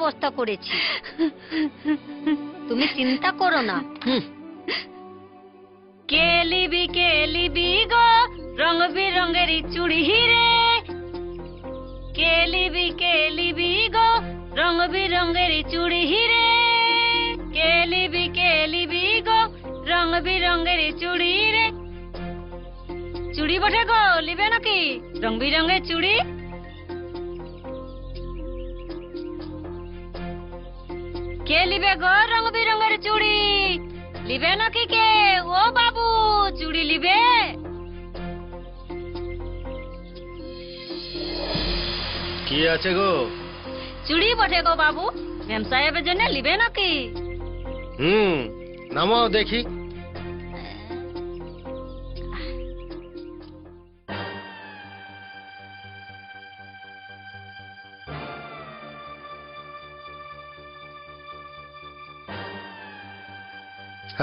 ব্যবস্থা করেছি, তুমি চিন্তা করো না। কে লিবি গো রং বিরঙের চুড়ি রে, কে লিবি গো রং বিরঙের চুড়ি রে, কে লিবি গো রং বিরঙের চুড়ি রে। চুড়ি বটে গো, লিবে নাকি রং বিরঙের চুড়ি? কে লিবে গো রং বিরঙের চুড়ি? লিবে নাকি কে? ও বাবু, চুড়ি লিবে? কি আছে গো? চুড়ি বটে গো বাবু, মেম সাহেবের জন্য লিবে নাকি? নামাও দেখি।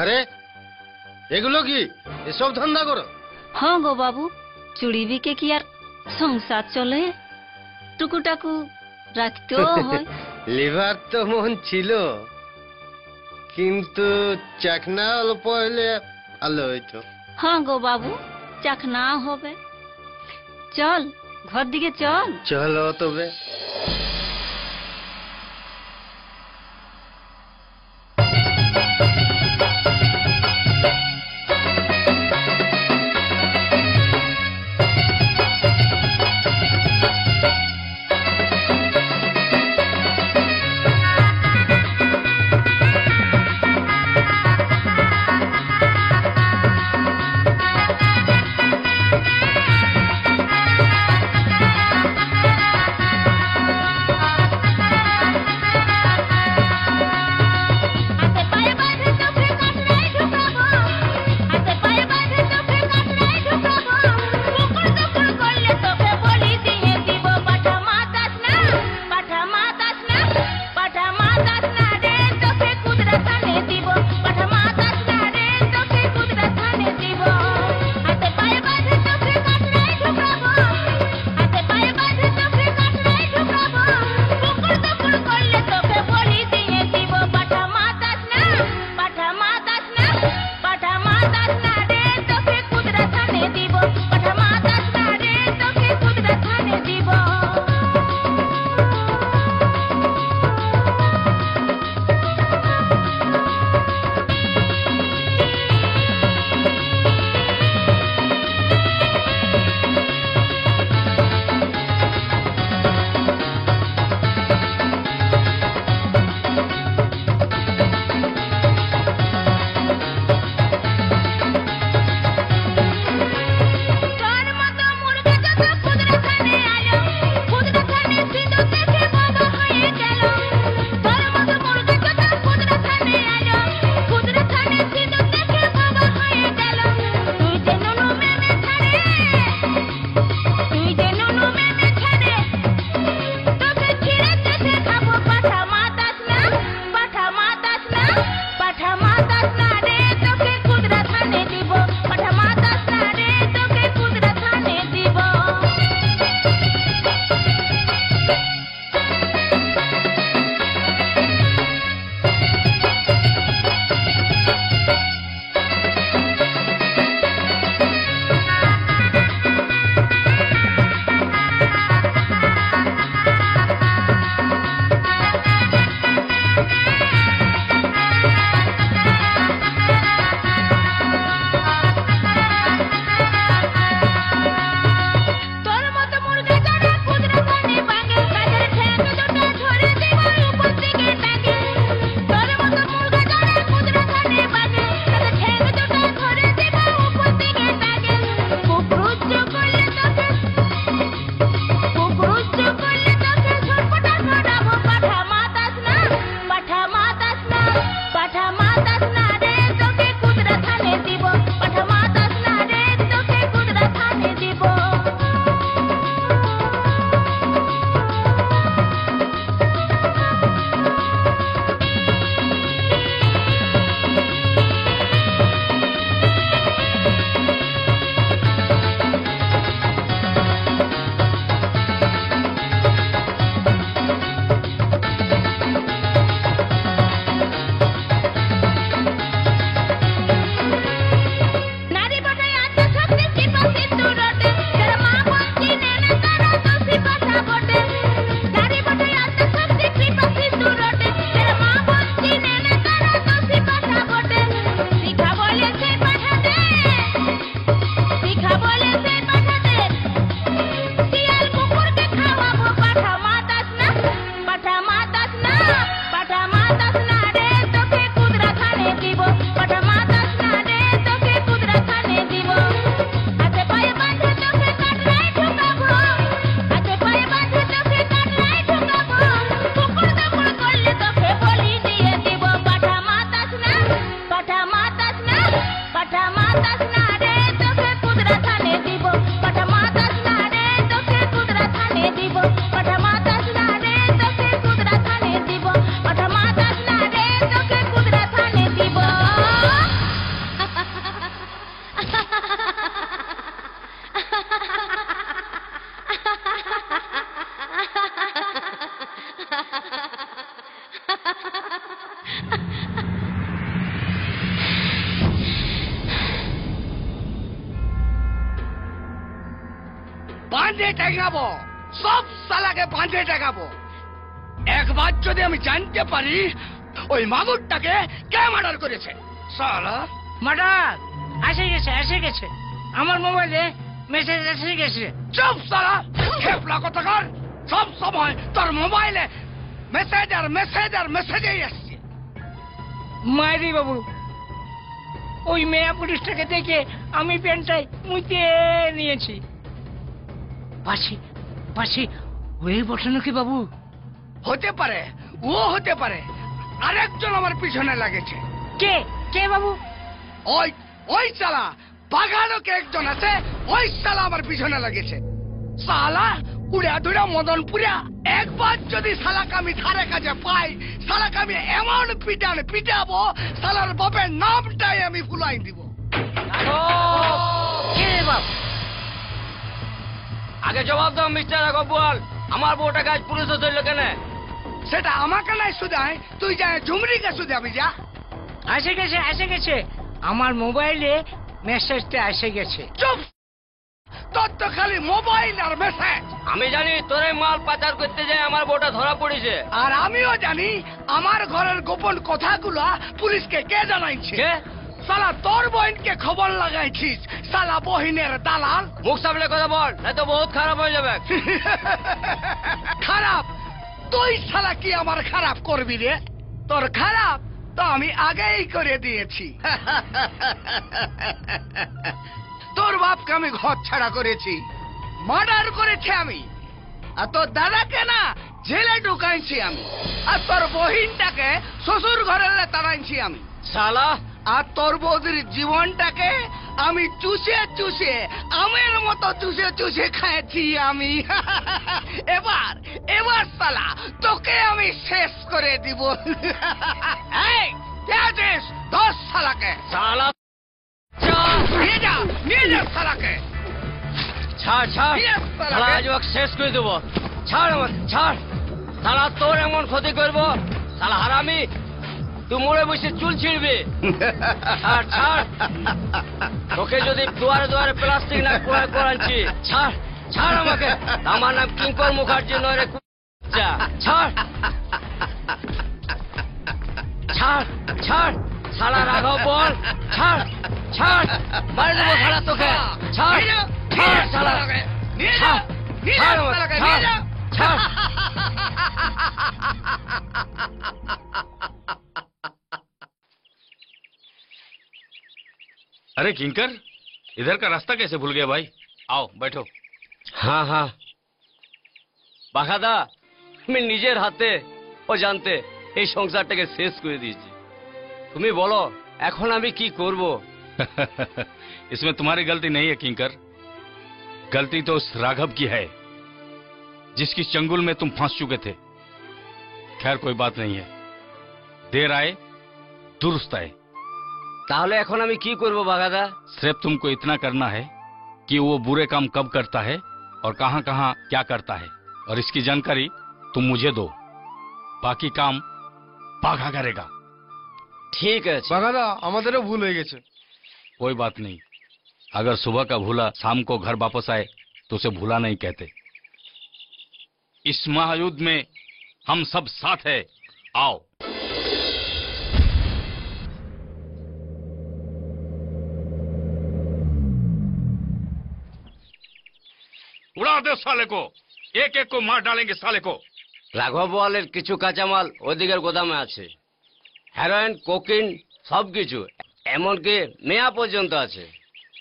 আরে এগুলো কি? এসব ধান্দা করো? হ্যাঁ গো বাবু, চুড়ি বিকে কি আর সংসার চলে? টুকুটাকু রাখতেও হয়। লিভার তো মন ছিল, কিন্তু চাকনা অল্প হলে ভালো হইতো। হ্যাঁ গো বাবু, চাকনা হবে। চল ঘর দিকে চল। চলো তবে। মাতাস না পাঠা মাতাস না রে তোকে কুদরা খানে দিব পাঠা মাতাস না রে তোকে কুদরা খানে দিব হাতে পায়ে বাঁধে তোকে কাটলাই ঠুকাবো হাতে পায়ে বাঁধে তোকে কাটলাই ঠুকাবো কুকুর দাকুর করলে তোকে বলি দিয়ে দিব পাঠা মাতাস না পাঠা মাতাস না পাঠা মাতাস না রে তোকে কুদরা খানে দিব পাঠা মাতাস না রে তোকে কুদরা খানে দিব পাঠা মাতাস না রে তোকে কুদরা খানে দিব পাঠা মাতাস না রে তোকে কুদরা খানে দিব বাঁধে টেকাবো সব সালাকে বাঁধে টেকাবো একবার যদি আমি জানতে পারি ওই মাগুরটাকে কে মার্ডার করেছে সালা মার্ডার এসে গেছে আমার মোবাইলে মেসেজ এসে গেছে। চুপ সালা খেপলা কথাকার সব সময় তোর মোবাইলে মেসেজ আর মেসেজ আর মেসেজেই আসছে মায়েরি বাবু ওই মেয়া পুলিশটাকে দেখে আমি প্যান্টটাই মুইতে নিয়েছি। পাশে ওই বসে নাকি বাবু? হতে পারে ও হতে পারে আরেকজন আমার পিছনে লাগেছে। কে বাবু? ওই ওই সালা বাগানোকে একজন আছে ওই সালা আমার পিছনে লাগেছে। সালা উড়া দুরা মদনপুরা একবার যদি শালাকে আমি ধারে কাছে পাই শালাকে আমি এমন পিটাবো শালার বাপের নামটাই আমি ভুলাই দিব। আগে জবাব দাও মিস্টার রাঘবওয়াল, আমার বউটা গাছ পুলিশে ধরলো কেন? সেটা আমাকে নাই শুধায়, তুই যা ঝুমরিকে শুধাবি যা। এসে গেছে আমার মোবাইলে মেসেজটা এসে গেছে। চুপ, তোর তো খালি মোবাইল আর মেসেজ। আমি জানি তোর এই মাল পাচার করতে যায় আমার বউটা ধরা পড়েছে। আর আমিও জানি আমার ঘরের গোপন কথাগুলা পুলিশকে কে জানাইছে। শালা তোর বহিনকে খবর লাগাইছিস, শালা বহিনের দালাল। মুখ সামলে কথা বল, না তো বহুত খারাপ হয়ে যাবে। খারাপ? তুই শালা কি আমার খারাপ করবি রে? তোর খারাপ তো আমি আগেই করে দিয়েছি। তোর বাপকে আমি ঘর ছাড়া করেছি, মার্ডার করেছি আমি, আর তোর দাদাকে না জেলে ঢুকাইছি আমি, আর তোর বহিনটাকে শ্বশুর ঘরের তাড়াইছি আমি। শালা আর তোর বৌদির জীবনটাকে আমি চুষে চুষে আমের মতো চুষে চুষে খাইছি আমি। এবার শালা তোকে আমি শেষ করে দিব। এই দেখিস 10 শালাকে। শালা নিয়ে যা শালাকে। ছাড় শালা আজ ওকে শেষ করে দেবো। ছাড় আমার, ছাড়। শালা তোর এমন ক্ষতি করবো শালা হারামি, তুই মোড়ে বসে চুল ছিঁড়বি। ছাড় তোকে যদি দুয়ারে দুয়ারে প্লাস্টিক না করাচ্ছি। ছাড় আমাকে, আমার নাম কিঙ্কর মুখার্জি নয় রে। ছাড় শালা রাঘব বল, ছাড় মারি দেবো শালা তোকে। ছাড় শালা, ছাড়। अरे किंकर, इधर का रास्ता कैसे भूल गया भाई? आओ बैठो। হ্যাঁ বাঘাদা, আমি নিজের হাতে ও জানতে এই সংসারটাকে শেষ করে দিয়েছি। তুমি বলো এখন আমি কি করব? इसमें तुम्हारी गलती नहीं है किंकर, गलती तो उस राघव की है जिसकी चंगुल में तुम फंस चुके थे। खैर कोई बात नहीं है, देर आए दुरुस्त आए। তাহলে এখন আমি কি করব বাঘাদা? सिर्फ तुमको इतना करना है कि वो बुरे काम कब करता है और कहां कहां क्या करता है, और इसकी जानकारी तुम मुझे दो, बाकी काम बाघा करेगा। ঠিক আছে বাঘাদা, আমাদেরও ভুল হয়ে গেছে। कोई बात नहीं, अगर सुबह का भूला शाम को घर वापस आए तो उसे भूला नहीं कहते। इस महायुद्ध में हम सब साथ है, आओ। उड़ा दो साले को, एक एक को मार डालेंगे साले को। রাঘব বোয়ালের কিছু কাঁচামাল ওদিকের গোদামে আছে, হেরোইন, কোকিন সবকিছু, এমনকি মেয়া পর্যন্ত আছে।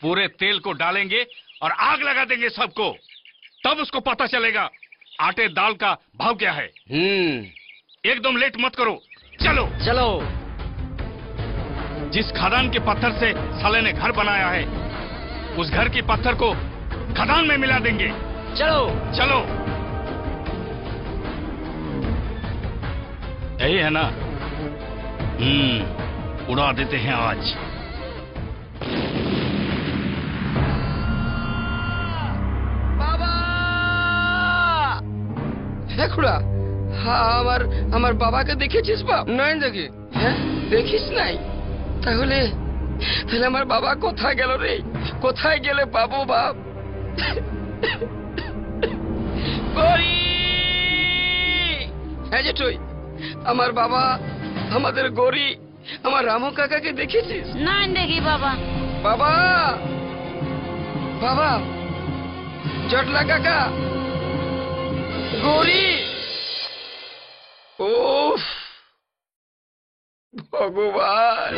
पूरे तेल को डालेंगे और आग लगा देंगे सबको, तब उसको पता चलेगा आटे दाल का भाव क्या है। एकदम लेट मत करो, चलो चलो। जिस खदान के पत्थर से साले ने घर बनाया है, उस घर की पत्थर को खदान में मिला देंगे। चलो चलो। यही है ना? उड़ा देते हैं आज। বাবা! হ্যাঁ খুড়া, আমার বাবাকে দেখেছিস বাপ? নাই দেখি। হ্যাঁ, দেখিস নাই? তাহলে আমার বাবা কোথায় গেল রে? কোথায় গেলে পাবো বাপ? গৌরী! হ্যাঁ যে তুই, আমার বাবা, আমাদের গৌরী, আমার রামু কাকাকে দেখেছিস? না দেখি বাবা। বাবা, বাবা, জটলা কাকা, গৌরী! ও ভগবান!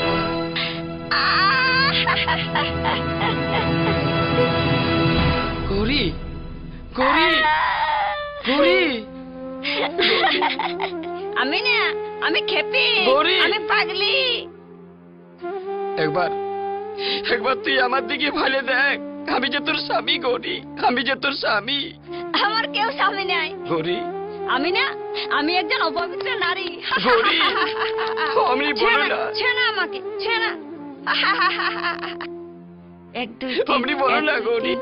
গৌরী, গৌরী, গৌরী! আমি না, আমি খেপি, গৌরী! আমি পাগলি। একবার তুই আমার দিকে ভালে দেখ, আমি যে তোর স্বামী গৌরী, আমি যে তোর স্বামী। আমার কেউ স্বামী নাই গৌরী, আমি না, আমি একজন অপবিত্র নারী। গৌরী, আমি বলো না, ছেনা আমাকে, ছেনা। আমি বলো না গৌরী,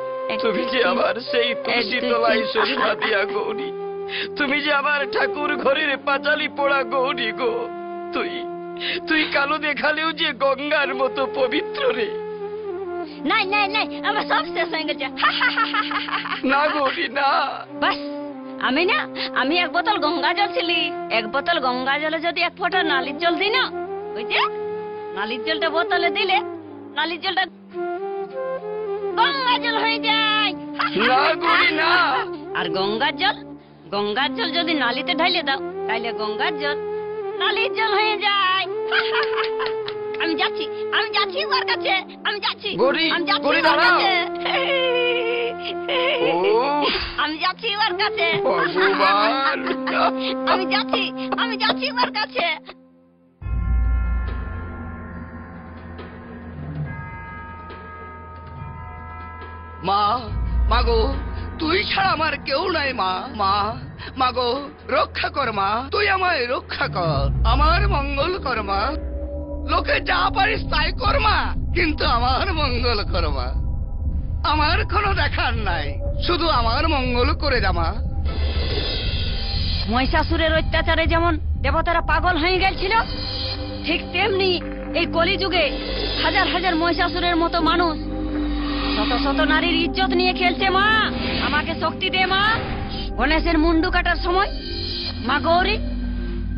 তুমি যে আমার সেই তুলসী তলায় শোভা দিয়া গৌরী, তুমি যে আমার ঠাকুর ঘরের পাঁচালি পোড়া গৌরী গো, তুই কালো দেখালেও যে গঙ্গার মতো পবিত্র রে। নাই নাই নাই, আমার সব শেষ হয়ে গেছে। না গৌরী না। বাস, আমি না, আমি এক বোতল গঙ্গা জল ছিলি, এক বোতল গঙ্গা জলে যদি এক ফোঁটা নালির জল দিই না, ওই যে নালির জলটা বোতলে দিলে নালির জলটা গঙ্গা জল হয়ে যায়। না গৌরী না। আর গঙ্গার জল যদি নালিতে ঢাইলে দাও, তাইলে গঙ্গার জল নালির জল হয়ে যায়। আমি যাচ্ছি ওর কাছে, আমি যাচ্ছি, গৌরী, আমি যাচ্ছি গৌরী ওর দাঁড়াও। কাছে। ও আমি যাচ্ছি ওর কাছে, ভগবান! আমি যাচ্ছি ওর কাছে। মা গো, তুই ছাড়া আমার কেউ নাই মা। মা গো, রক্ষা কর মা, তুই আমায় রক্ষা কর, আমার মঙ্গল কর মা। লোকে যা পারিস তাই কর মা, কিন্তু আমার মঙ্গল কর মা। আমার কোনো দেখার নাই, শুধু আমার মঙ্গল করে যা মা। মহিষাসুরের অত্যাচারে যেমন দেবতারা পাগল হয়ে গেছিল, ঠিক তেমনি এই কলিযুগে হাজার হাজার মহিষাসুরের মতো মানুষ শত শত নারীর ইজ্জত নিয়ে খেলছে। মা, আমাকে শক্তি দে মা। গণেশের মুন্ডু কাটার সময় মা গৌরী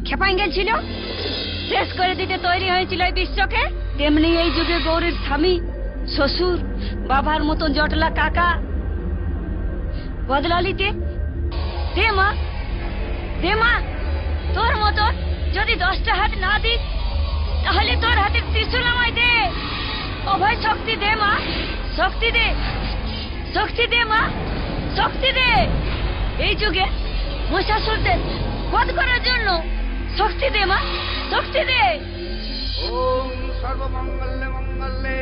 খেপাই গেছিল, শেষ করে দিতে তৈরি হয়েছিল এই বিশ্বকে। তেমনি এই যুগে গৌরীর স্বামী, শ্বশুর, বাবার মতো জটলা কাকা বদলালিতে দে মা, দে মা। তোর মতো যদি 10টা হাত না দিস, তাহলে তোর হাতের ত্রিশূল আমায় দে। অভয় শক্তি দে মা, শক্তি দে, শক্তি দে মা, শক্তি দে। এই যুগে মহিষাসুরদের বধ করার জন্য শক্তি দে মা, শক্তি দে। ওম সর্বমঙ্গলে মঙ্গলে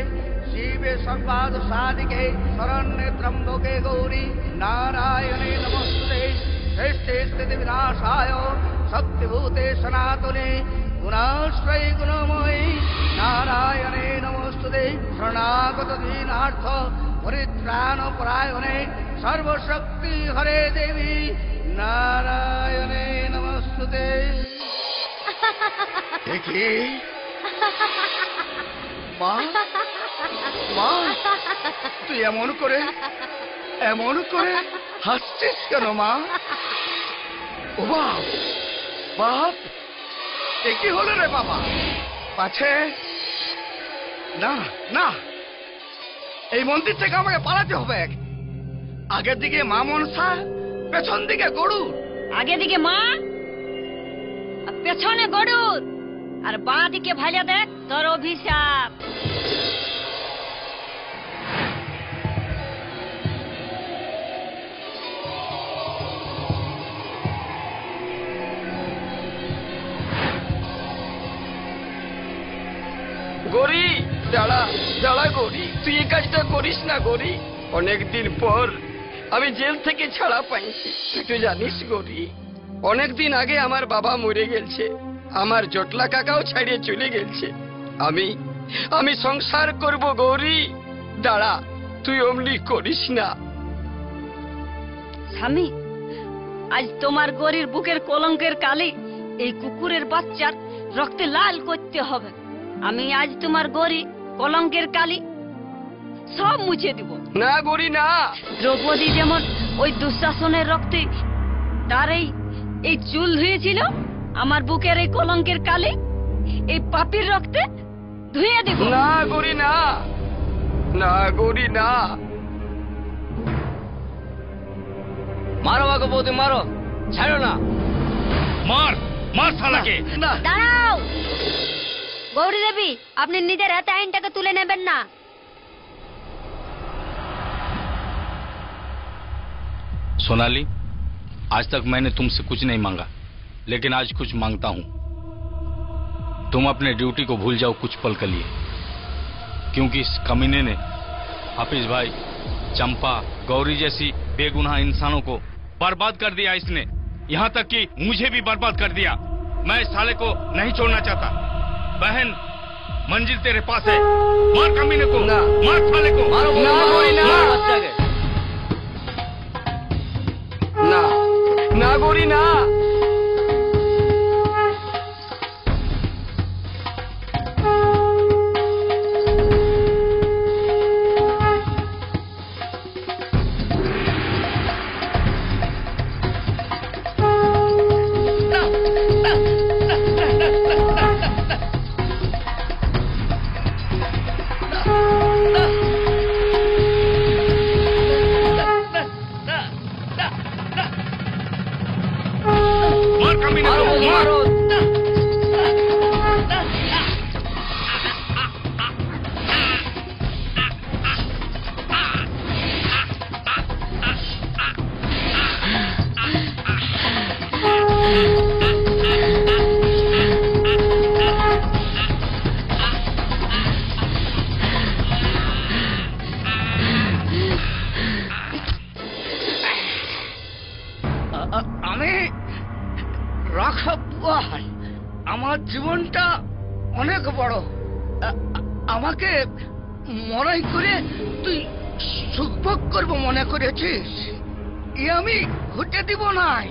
শিবে সর্বাদ সাধিকে শরণ্যে ত্রম্বকে গৌরী নারায়ণে নমস্তুতে শ্রেষ্ঠে স্থিতি বিনাশায় শক্তিভূতে সনাতনে গুণাশ্রয় গুণময়ী নারায়ণে নমস্তুতে শরণাগত দীনার্থ পরিত্রাণ পরায়ণে সর্বশক্তি হরে দেবী নারায়ণে নমস্তুতে। দেখি মা, তুই এমন করে হাসছিস কেন মা? ও বাপ, এ কি হলো রে বাবা? পাছে না, এই মন্দির থেকে আমাকে পালাতে হবে। আগের দিকে মা মনসা, পেছন দিকে গরু। আগে দিকে মা, পেছনে গরুর, আর বাঁ দিকে ভাইলে দেখ তোর অভিশাপ। গরি দাঁড়া দাঁড়া গরি, তুই এই কাজটা করিস না গরি। অনেকদিন পর আমি জেল থেকে ছাড়া পাইছি, তুই তো জানিস গরি। অনেকদিন আগে আমার বাবা মরে গেছে, আমার জটলা কাকাও ছাড়িয়ে চলে গেছে। আমি সংসার করব গৌরী, দাঁড়া, তুই অমনি করিস না। স্বামী, আজ তোমার গরির বুকের কলঙ্কের কালি এই কুকুরের বাচ্চার রক্তে লাল করতে হবে। আমি আজ তোমার গরি কলঙ্কের কালি সব মুছে দিব। না গরি না। দ্রৌপদী যেমন ওই দুঃশাসনের রক্তে তার এই চুল ধুয়েছিল, আমার বুকের এই কলঙ্কের কালি এই পাপীর রক্তে ধুয়ে দিব। না গরি না, না গরি না। মারো বাগো বৌদি মারো, ছাড়ো না। मार मार साला के। দাঁড়াও গৌরী দেবী, আপনি নিজের হাতে আইনটাকে তুলে নেবেন না। सोनाली, आज तक मैंने तुमसे कुछ नहीं मांगा, लेकिन आज कुछ मांगता हूं। तुम अपने ड्यूटी को भूल जाओ कुछ पल के लिए, क्योंकि इस कमीने ने हाफिज भाई, चंपा, गौरी जैसी बेगुनाह इंसानों को बर्बाद कर दिया। इसने यहाँ तक कि मुझे भी बर्बाद कर दिया। मैं इस साले को नहीं छोड़ना चाहता। बहन, मंजिल तेरे पास है, मार कमीने को, ना। मार साले को। मारो ना, गोरी ना। मार। ना ना गोरी ना। मार कमीने को, मार। আমি রাঘব বল, আমার জীবনটা অনেক বড়। আমাকে মরাই করে তুই সুখভোগ করবো মনে করেছিস? এ আমি হতে দিব নাই।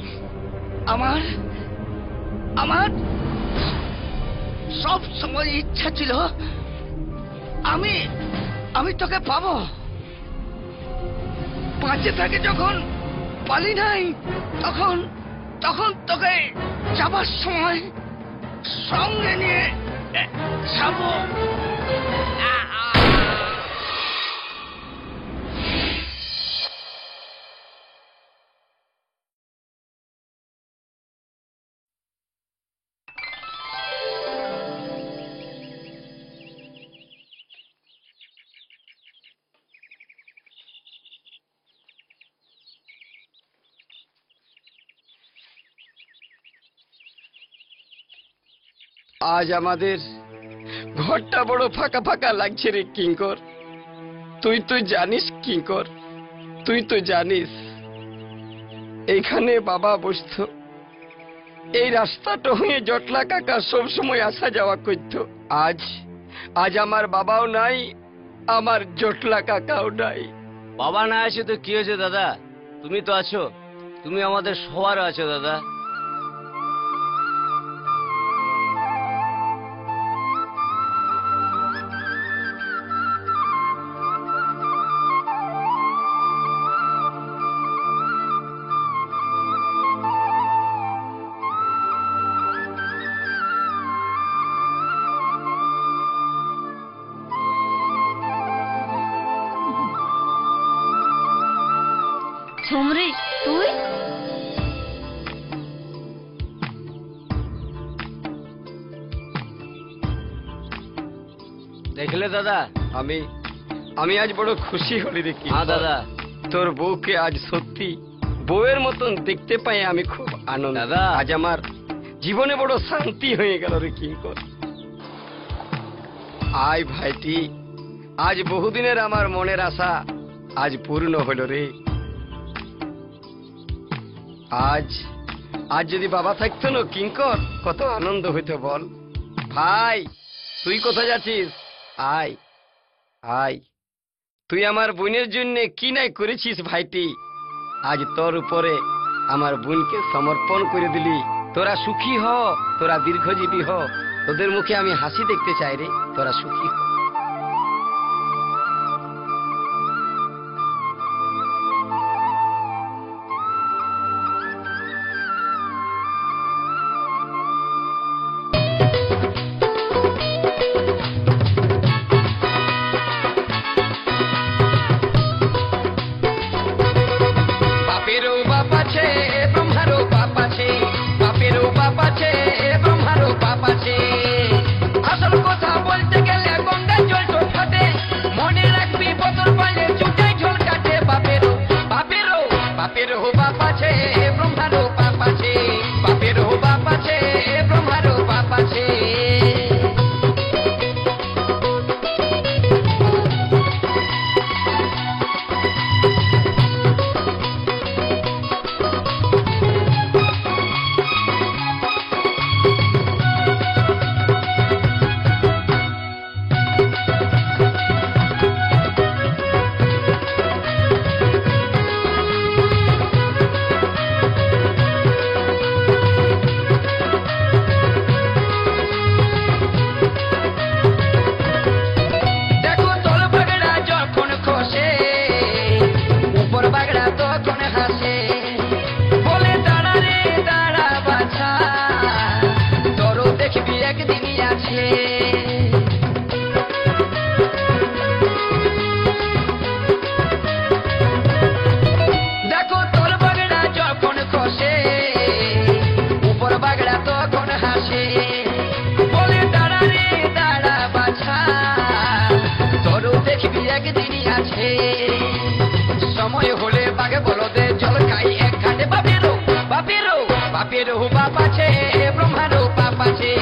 আমার আমার সব সময় ইচ্ছা ছিল আমি আমি তোকে পাবো। বাঁচে থাকে যখন পালি নাই, তখন তখন তোকে যাবার সময় সঙ্গে নিয়ে যাবো। আজ আমাদের ঘরটা বড় ফাঁকা ফাঁকা লাগছে রে কিঙ্কর। তুই তো জানিস কিঙ্কর, তুই তো জানিস এইখানে বাবা বসতো, এই রাস্তাটা হয়ে জটলা কাকা সব সময় আসা যাওয়া করত। আজ আজ আমার বাবাও নাই, আমার জটলা কাকাও নাই। বাবা না আছে তো কি হয়েছে দাদা? তুমি তো আছো, তুমি আমাদের সবার আছো দাদা। ঝুমরি, তুই? দেখলে দাদা, আমি আমি আজ বড় খুশি হলি রে কি হ্যাঁ দাদা। তোর বউকে আজ সত্যি বউয়ের মতন দেখতে পাই আমি খুব আনন্দ। দাদা। আজ আমার জীবনে বড় শান্তি হয়ে গেল রে কিঙ্কর। আয় ভাইটি, আজ বহুদিনের আমার মনের আশা আজ পূর্ণ হলো রে। আজ আজ যদি বাবা থাকতো না কিঙ্কর, কত আনন্দ হইতো বল। ভাই তুই কোথায় যাচ্ছিস? আয় আয়, তুই আমার বোনের জন্য কি নাই করেছিস ভাইটি। আজ তোর উপরে আমার বোনকে সমর্পণ করে দিলি। তোরা সুখী হ, তোরা দীর্ঘজীবী হ, তোদের মুখে আমি হাসি দেখতে চাই রে। তোরা সুখী হ। বাপেরও বাপ আছে, ব্রহ্মারও বাপ আছে, বাপেরও বাপ আছে, ব্রহ্মারও বাপ আছে। আসল কথা বলতে গেলে গঙ্গার জল টোকাতে, মনে রাখবি বোতল পালে চুটাই ঝোল কাটে। বাপেরও বাপেরও বাপেরও বাপ আছে, ব্রহ্মারও বাপ আছে, বাপেরও বাপ আছে, ব্রহ্মারও বাপ আছে। দেখো তোর বাগড়া যখন খসে, উপর বাগড়া তখন হাসে। বলে দাঁড়া রে দাঁড়া বাছা, তোরও দেখবি একদিনই আছে। দেখো তোর বাগড়া যখন খসে, উপর বাগড়া তখন হাসে। বলে দাঁড়া রে দাঁড়া বাছা, তোরও দেখবি একদিনই আছে। সময় হলে বাঘে বলদে জল খাই এক ঘাটে। বাপেরও বাপেরও বাপেরও বাপ আছে, ব্রহ্মারও বাপ আছে,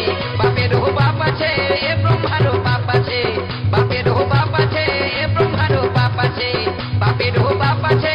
বাপেরও বাপ আছে, ব্রহ্মারও বাপ আছে, বাপেরও বাপ আছে, ব্রহ্মারও বাপ আছে, বাপেরও বাপ আছে,